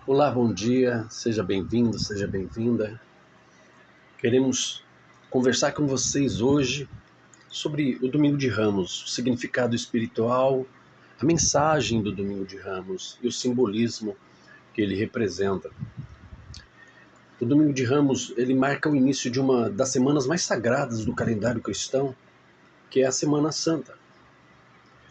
Olá, bom dia, seja bem-vindo, seja bem-vinda. Queremos conversar com vocês hoje sobre o Domingo de Ramos, o significado espiritual, a mensagem do Domingo de Ramos e o simbolismo que ele representa. O Domingo de Ramos, ele marca o início de uma das semanas mais sagradas do calendário cristão, que é a Semana Santa.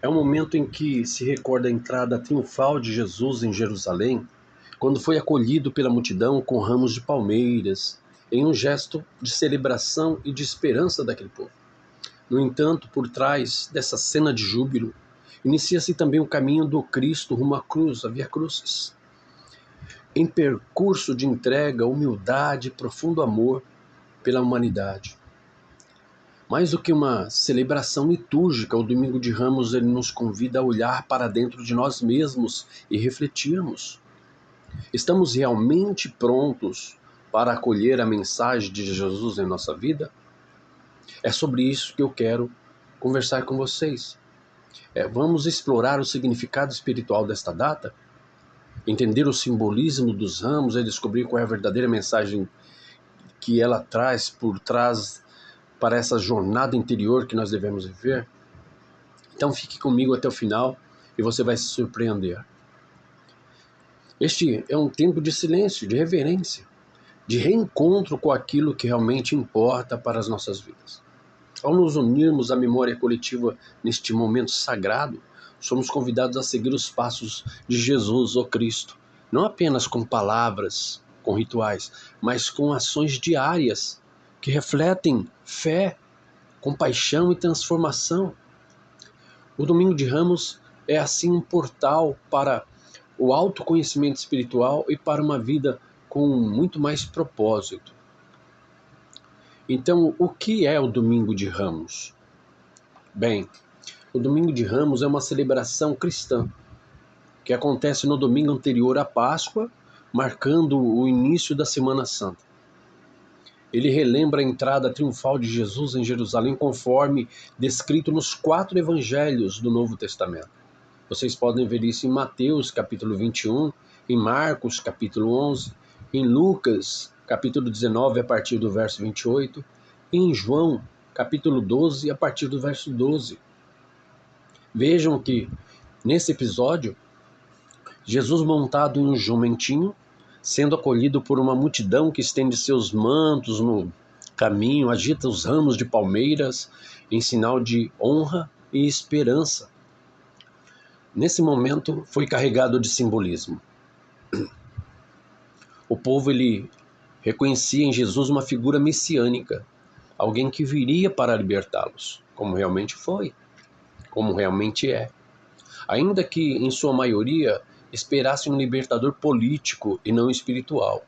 É um momento em que se recorda a entrada triunfal de Jesus em Jerusalém, quando foi acolhido pela multidão com ramos de palmeiras, em um gesto de celebração e de esperança daquele povo. No entanto, por trás dessa cena de júbilo, inicia-se também o caminho do Cristo rumo à cruz, a Via Crucis. Em percurso de entrega, humildade e profundo amor pela humanidade. Mais do que uma celebração litúrgica, o Domingo de Ramos ele nos convida a olhar para dentro de nós mesmos e refletirmos. Estamos realmente prontos para acolher a mensagem de Jesus em nossa vida? É sobre isso que eu quero conversar com vocês. Vamos explorar o significado espiritual desta data, entender o simbolismo dos ramos e descobrir qual é a verdadeira mensagem que ela traz por trás para essa jornada interior que nós devemos viver. Então fique comigo até o final e você vai se surpreender. Este é um tempo de silêncio, de reverência, de reencontro com aquilo que realmente importa para as nossas vidas. Ao nos unirmos à memória coletiva neste momento sagrado, somos convidados a seguir os passos de Jesus, o Cristo, não apenas com palavras, com rituais, mas com ações diárias que refletem fé, compaixão e transformação. O Domingo de Ramos é assim um portal para o autoconhecimento espiritual e para uma vida com muito mais propósito. Então, o que é o Domingo de Ramos? Bem, o Domingo de Ramos é uma celebração cristã que acontece no domingo anterior à Páscoa, marcando o início da Semana Santa. Ele relembra a entrada triunfal de Jesus em Jerusalém conforme descrito nos 4 evangelhos do Novo Testamento. Vocês podem ver isso em Mateus, capítulo 21, em Marcos, capítulo 11, em Lucas, capítulo 19, a partir do verso 28, e em João, capítulo 12, a partir do verso 12. Vejam que, nesse episódio, Jesus montado em um jumentinho, sendo acolhido por uma multidão que estende seus mantos no caminho, agita os ramos de palmeiras em sinal de honra e esperança. Nesse momento foi carregado de simbolismo. O povo ele reconhecia em Jesus uma figura messiânica, alguém que viria para libertá-los, como realmente foi, como realmente é. Ainda que, em sua maioria, esperasse um libertador político e não espiritual.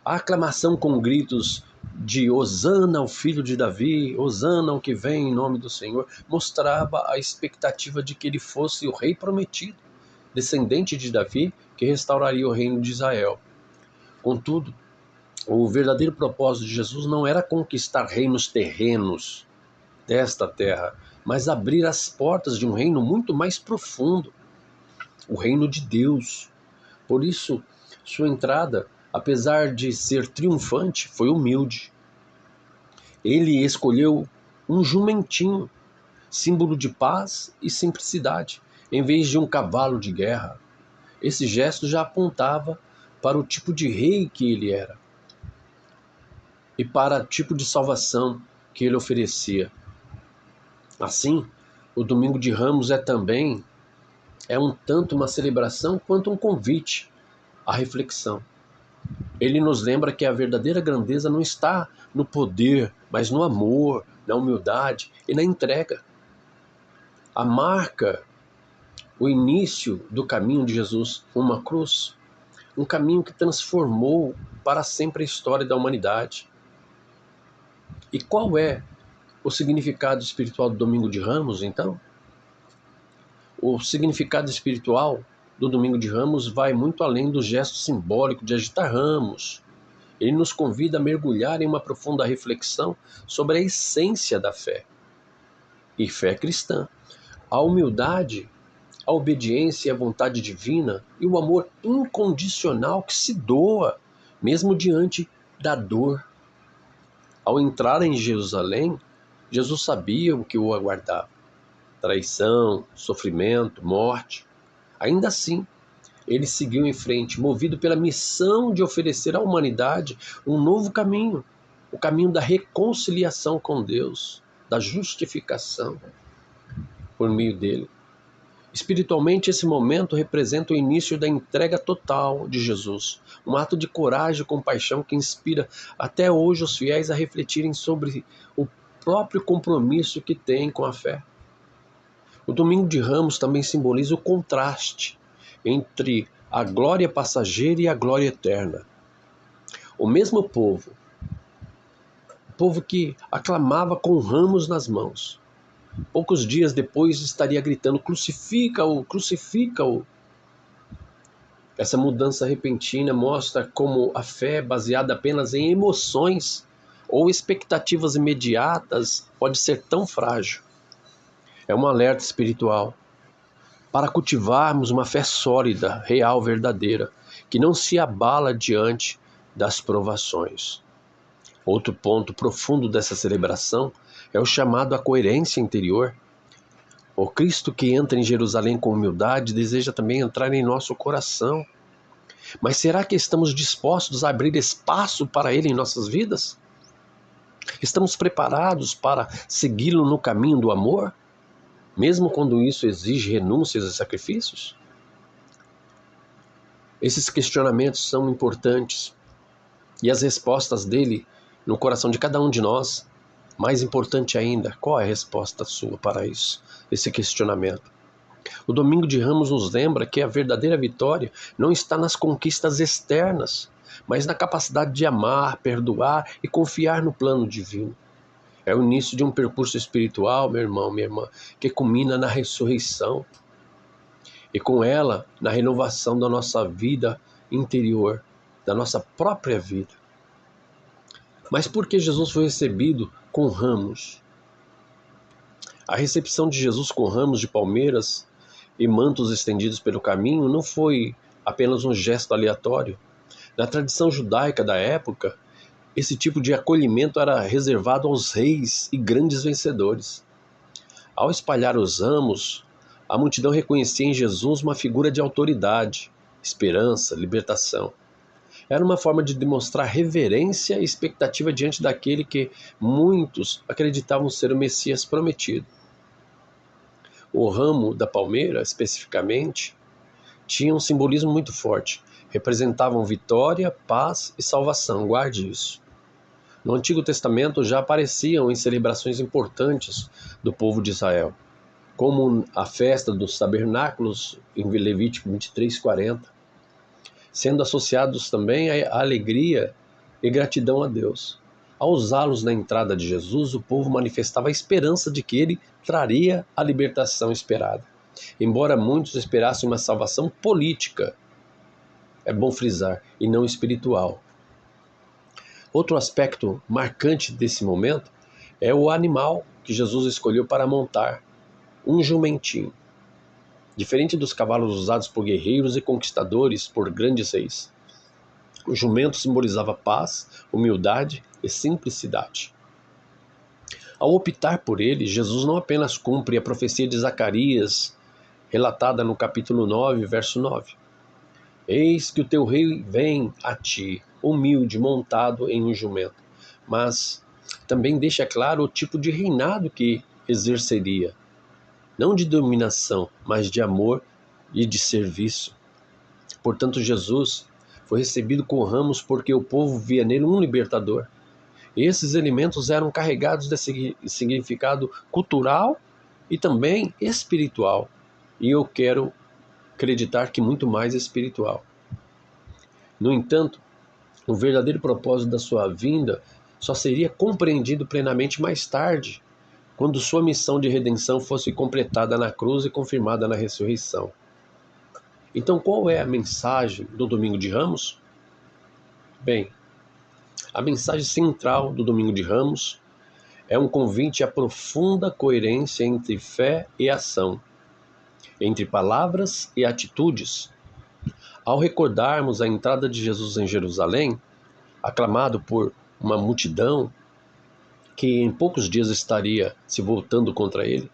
A aclamação com gritos de Hosana ao filho de Davi, Hosana ao que vem em nome do Senhor, mostrava a expectativa de que ele fosse o rei prometido, descendente de Davi, que restauraria o reino de Israel. Contudo, o verdadeiro propósito de Jesus não era conquistar reinos terrenos desta terra, mas abrir as portas de um reino muito mais profundo, o reino de Deus. Por isso, sua entrada, apesar de ser triunfante, foi humilde. Ele escolheu um jumentinho, símbolo de paz e simplicidade, em vez de um cavalo de guerra. Esse gesto já apontava para o tipo de rei que ele era e para o tipo de salvação que ele oferecia. Assim, o Domingo de Ramos também um tanto uma celebração quanto um convite à reflexão. Ele nos lembra que a verdadeira grandeza não está no poder, mas no amor, na humildade e na entrega. A marca, o início do caminho de Jesus, uma cruz, um caminho que transformou para sempre a história da humanidade. E qual é o significado espiritual do Domingo de Ramos, então? O significado espiritual do Domingo de Ramos vai muito além do gesto simbólico de agitar ramos. Ele nos convida a mergulhar em uma profunda reflexão sobre a essência da fé. E fé cristã. A humildade a obediência e a vontade divina e o amor incondicional que se doa, mesmo diante da dor. Ao entrar em Jerusalém, Jesus sabia o que o aguardava: traição, sofrimento, morte. Ainda assim, ele seguiu em frente, movido pela missão de oferecer à humanidade um novo caminho, o caminho da reconciliação com Deus, da justificação por meio dele. Espiritualmente, esse momento representa o início da entrega total de Jesus, um ato de coragem e compaixão que inspira até hoje os fiéis a refletirem sobre o próprio compromisso que têm com a fé. O Domingo de Ramos também simboliza o contraste entre a glória passageira e a glória eterna. O mesmo povo, o povo que aclamava com ramos nas mãos, poucos dias depois estaria gritando: crucifica-o, crucifica-o. Essa mudança repentina mostra como a fé, baseada apenas em emoções ou expectativas imediatas, pode ser tão frágil. É um alerta espiritual para cultivarmos uma fé sólida, real, verdadeira, que não se abala diante das provações. Outro ponto profundo dessa celebração é o chamado à coerência interior. O Cristo que entra em Jerusalém com humildade deseja também entrar em nosso coração. Mas será que estamos dispostos a abrir espaço para Ele em nossas vidas? Estamos preparados para segui-lo no caminho do amor, mesmo quando isso exige renúncias e sacrifícios? Esses questionamentos são importantes e as respostas dele no coração de cada um de nós. Mais importante ainda, qual é a resposta sua para isso, esse questionamento? O Domingo de Ramos nos lembra que a verdadeira vitória não está nas conquistas externas, mas na capacidade de amar, perdoar e confiar no plano divino. É o início de um percurso espiritual, meu irmão, minha irmã, que culmina na ressurreição e com ela na renovação da nossa vida interior, da nossa própria vida. Mas por que Jesus foi recebido com ramos? A recepção de Jesus com ramos de palmeiras e mantos estendidos pelo caminho não foi apenas um gesto aleatório. Na tradição judaica da época, esse tipo de acolhimento era reservado aos reis e grandes vencedores. Ao espalhar os ramos, a multidão reconhecia em Jesus uma figura de autoridade, esperança, libertação. Era uma forma de demonstrar reverência e expectativa diante daquele que muitos acreditavam ser o Messias prometido. O ramo da palmeira, especificamente, tinha um simbolismo muito forte. Representavam vitória, paz e salvação. Guarde isso. No Antigo Testamento já apareciam em celebrações importantes do povo de Israel, como a festa dos tabernáculos em Levítico 23:40, sendo associados também à alegria e gratidão a Deus. Ao usá-los na entrada de Jesus, o povo manifestava a esperança de que ele traria a libertação esperada. Embora muitos esperassem uma salvação política, é bom frisar, e não espiritual. Outro aspecto marcante desse momento é o animal que Jesus escolheu para montar, um jumentinho. Diferente dos cavalos usados por guerreiros e conquistadores por grandes reis, o jumento simbolizava paz, humildade e simplicidade. Ao optar por ele, Jesus não apenas cumpre a profecia de Zacarias, relatada no capítulo 9, verso 9. Eis que o teu rei vem a ti, humilde, montado em um jumento. Mas também deixa claro o tipo de reinado que exerceria. Não de dominação, mas de amor e de serviço. Portanto, Jesus foi recebido com ramos porque o povo via nele um libertador. Esses elementos eram carregados de significado cultural e também espiritual. E eu quero acreditar que muito mais espiritual. No entanto, o verdadeiro propósito da sua vinda só seria compreendido plenamente mais tarde, quando sua missão de redenção fosse completada na cruz e confirmada na ressurreição. Então, qual é a mensagem do Domingo de Ramos? Bem, a mensagem central do Domingo de Ramos é um convite à profunda coerência entre fé e ação. entre palavras e atitudes. Ao recordarmos a entrada de Jesus em Jerusalém, aclamado por uma multidão que em poucos dias estaria se voltando contra ele,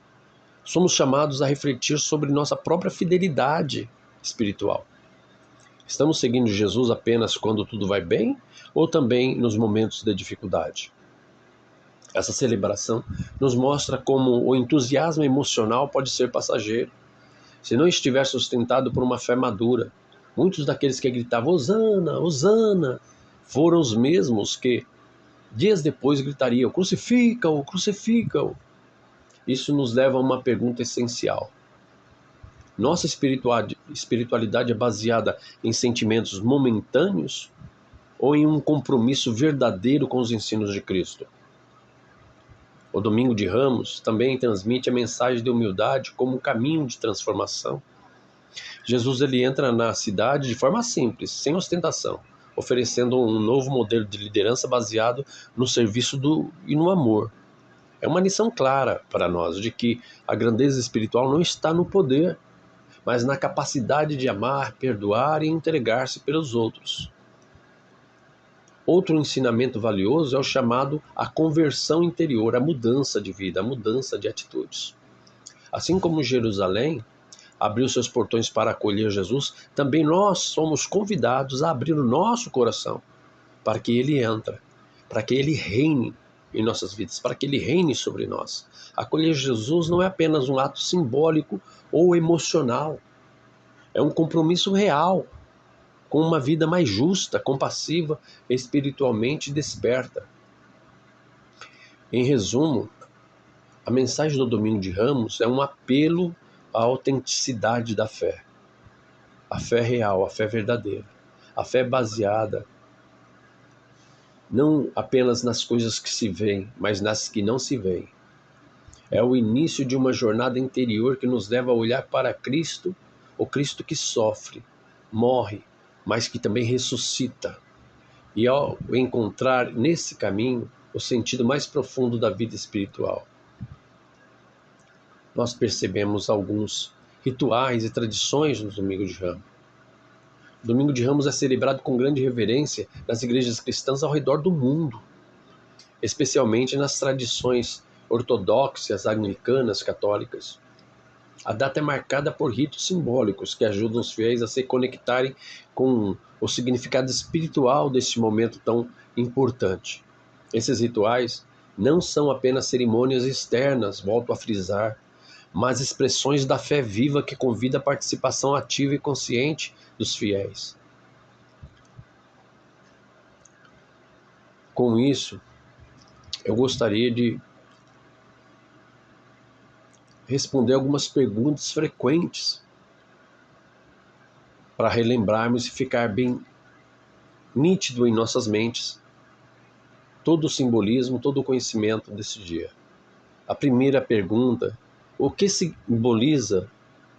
somos chamados a refletir sobre nossa própria fidelidade espiritual. Estamos seguindo Jesus apenas quando tudo vai bem ou também nos momentos de dificuldade? Essa celebração nos mostra como o entusiasmo emocional pode ser passageiro, se não estiver sustentado por uma fé madura. Muitos daqueles que gritavam Hosana, Hosana, foram os mesmos que dias depois gritariam crucifica-o, crucifica-o. Isso nos leva a uma pergunta essencial. Nossa espiritualidade é baseada em sentimentos momentâneos ou em um compromisso verdadeiro com os ensinos de Cristo? O Domingo de Ramos também transmite a mensagem de humildade como um caminho de transformação. Jesus ele entra na cidade de forma simples, sem ostentação, oferecendo um novo modelo de liderança baseado no serviço e no amor. É uma lição clara para nós de que a grandeza espiritual não está no poder, mas na capacidade de amar, perdoar e entregar-se pelos outros. Outro ensinamento valioso é o chamado à conversão interior, a mudança de vida, a mudança de atitudes. Assim como Jerusalém abriu seus portões para acolher Jesus, também nós somos convidados a abrir o nosso coração para que Ele entre, para que Ele reine em nossas vidas, para que Ele reine sobre nós. Acolher Jesus não é apenas um ato simbólico ou emocional, é um compromisso real com uma vida mais justa, compassiva, espiritualmente desperta. Em resumo, a mensagem do Domingo de Ramos é um apelo à autenticidade da fé. A fé real, a fé verdadeira. A fé baseada não apenas nas coisas que se veem, mas nas que não se veem. É o início de uma jornada interior que nos leva a olhar para Cristo, o Cristo que sofre, morre, mas que também ressuscita. E ao encontrar nesse caminho o sentido mais profundo da vida espiritual, nós percebemos alguns rituais e tradições no Domingo de Ramos. O Domingo de Ramos é celebrado com grande reverência nas igrejas cristãs ao redor do mundo, especialmente nas tradições ortodoxas, anglicanas, católicas. A data é marcada por ritos simbólicos que ajudam os fiéis a se conectarem com o significado espiritual deste momento tão importante. Esses rituais não são apenas cerimônias externas, volto a frisar, mas expressões da fé viva que convida a participação ativa e consciente dos fiéis. Com isso, eu gostaria de responder algumas perguntas frequentes para relembrarmos e ficar bem nítido em nossas mentes todo o simbolismo, todo o conhecimento desse dia. A primeira pergunta: o que simboliza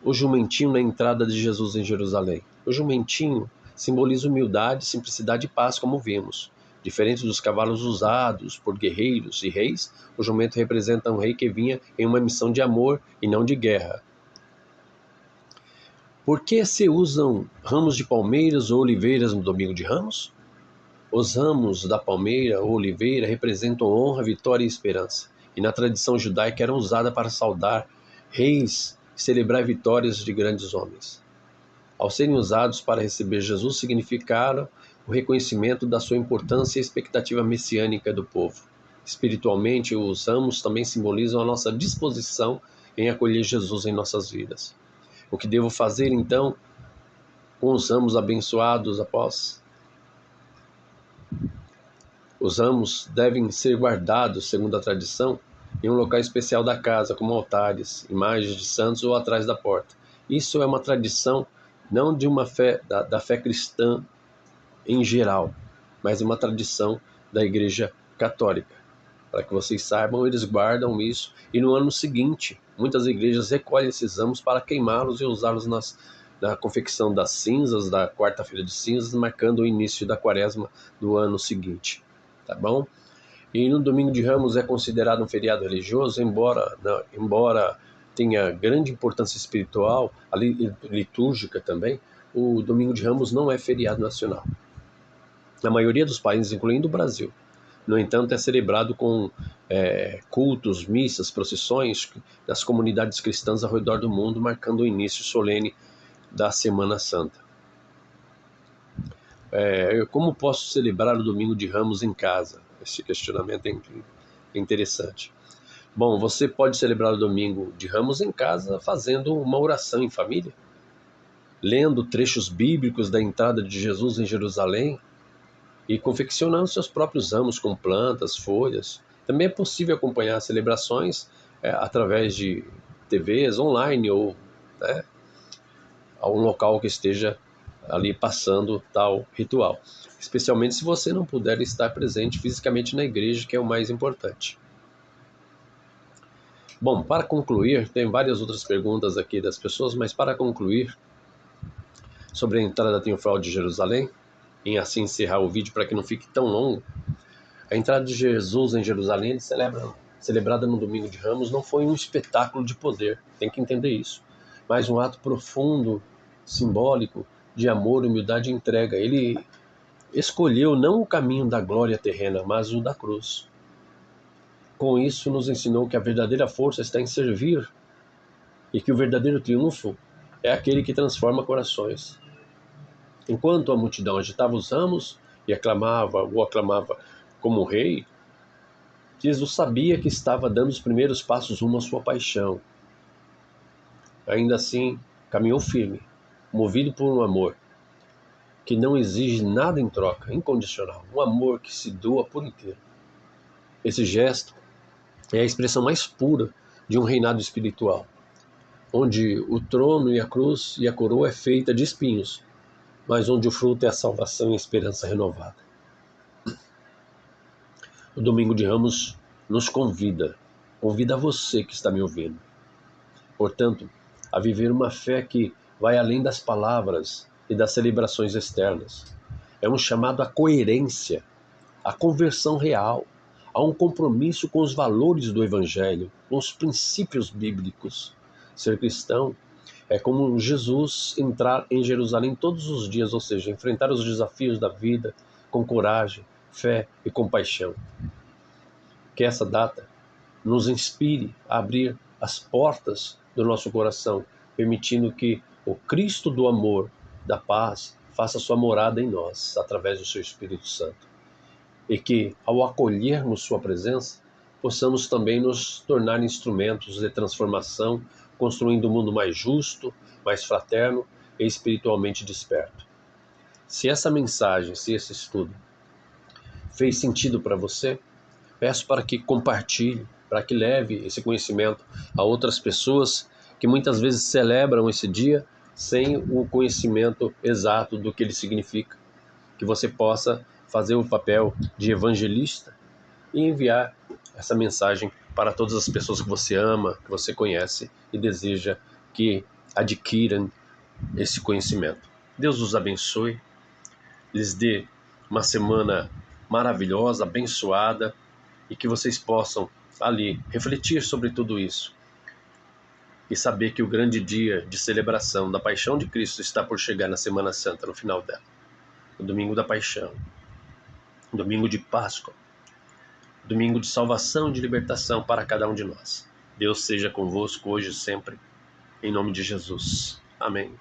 o jumentinho na entrada de Jesus em Jerusalém? O jumentinho simboliza humildade, simplicidade e paz, como vimos. Diferente dos cavalos usados por guerreiros e reis, o jumento representa um rei que vinha em uma missão de amor e não de guerra. Por que se usam ramos de palmeiras ou oliveiras no Domingo de Ramos? Os ramos da palmeira ou oliveira representam honra, vitória e esperança, e na tradição judaica eram usadas para saudar reis e celebrar vitórias de grandes homens. Ao serem usados para receber Jesus, significaram o reconhecimento da sua importância e expectativa messiânica do povo. Espiritualmente, os ramos também simbolizam a nossa disposição em acolher Jesus em nossas vidas. O que devo fazer, então, com os ramos abençoados após? Os ramos devem ser guardados, segundo a tradição, em um local especial da casa, como altares, imagens de santos ou atrás da porta. Isso é uma tradição não de uma fé, da fé cristã em geral, mas uma tradição da Igreja Católica. Para que vocês saibam, eles guardam isso e no ano seguinte, muitas igrejas recolhem esses ramos para queimá-los e usá-los na confecção das cinzas, da quarta-feira de cinzas, marcando o início da quaresma do ano seguinte. Tá bom? E no Domingo de Ramos é considerado um feriado religioso, embora tenha grande importância espiritual, litúrgica também, o Domingo de Ramos não é feriado nacional. Na maioria dos países, incluindo o Brasil. No entanto, é celebrado com cultos, missas, procissões das comunidades cristãs ao redor do mundo, marcando o início solene da Semana Santa. Como posso celebrar o Domingo de Ramos em casa? Esse questionamento é interessante. Bom, você pode celebrar o Domingo de Ramos em casa fazendo uma oração em família, lendo trechos bíblicos da entrada de Jesus em Jerusalém e confeccionando seus próprios ramos com plantas, folhas. Também é possível acompanhar as celebrações através de TVs online ou a um local que esteja ali passando tal ritual, especialmente se você não puder estar presente fisicamente na igreja, que é o mais importante. Bom, para concluir, tem várias outras perguntas aqui das pessoas, mas para concluir sobre a entrada triunfal de Jerusalém, e assim encerrar o vídeo para que não fique tão longo, a entrada de Jesus em Jerusalém, celebrada no Domingo de Ramos, não foi um espetáculo de poder, tem que entender isso, mas um ato profundo, simbólico, de amor, humildade e entrega. Ele escolheu não o caminho da glória terrena, mas o da cruz. Com isso, nos ensinou que a verdadeira força está em servir e que o verdadeiro triunfo é aquele que transforma corações. Enquanto a multidão agitava os ramos e aclamava como rei, Jesus sabia que estava dando os primeiros passos rumo à sua paixão. Ainda assim, caminhou firme, movido por um amor que não exige nada em troca, incondicional, um amor que se doa por inteiro. Esse gesto é a expressão mais pura de um reinado espiritual, onde o trono e a cruz e a coroa é feita de espinhos, mas onde o fruto é a salvação e a esperança renovada. O Domingo de Ramos nos convida você que está me ouvindo, portanto, a viver uma fé que vai além das palavras e das celebrações externas. É um chamado à coerência, à conversão real, a um compromisso com os valores do Evangelho, com os princípios bíblicos. Ser cristão é como Jesus entrar em Jerusalém todos os dias, ou seja, enfrentar os desafios da vida com coragem, fé e compaixão. Que essa data nos inspire a abrir as portas do nosso coração, permitindo que o Cristo do amor, da paz, faça sua morada em nós, através do seu Espírito Santo. E que, ao acolhermos sua presença, possamos também nos tornar instrumentos de transformação, construindo um mundo mais justo, mais fraterno e espiritualmente desperto. Se essa mensagem, se esse estudo fez sentido para você, peço para que compartilhe, para que leve esse conhecimento a outras pessoas que muitas vezes celebram esse dia sem o conhecimento exato do que ele significa. Que você possa fazer o papel de evangelista e enviar essa mensagem para todas as pessoas que você ama, que você conhece e deseja que adquiram esse conhecimento. Deus os abençoe, lhes dê uma semana maravilhosa, abençoada, e que vocês possam ali refletir sobre tudo isso e saber que o grande dia de celebração da paixão de Cristo está por chegar na Semana Santa, no final dela, o domingo da paixão, o domingo de Páscoa, o domingo de salvação e de libertação para cada um de nós. Deus seja convosco hoje e sempre, em nome de Jesus. Amém.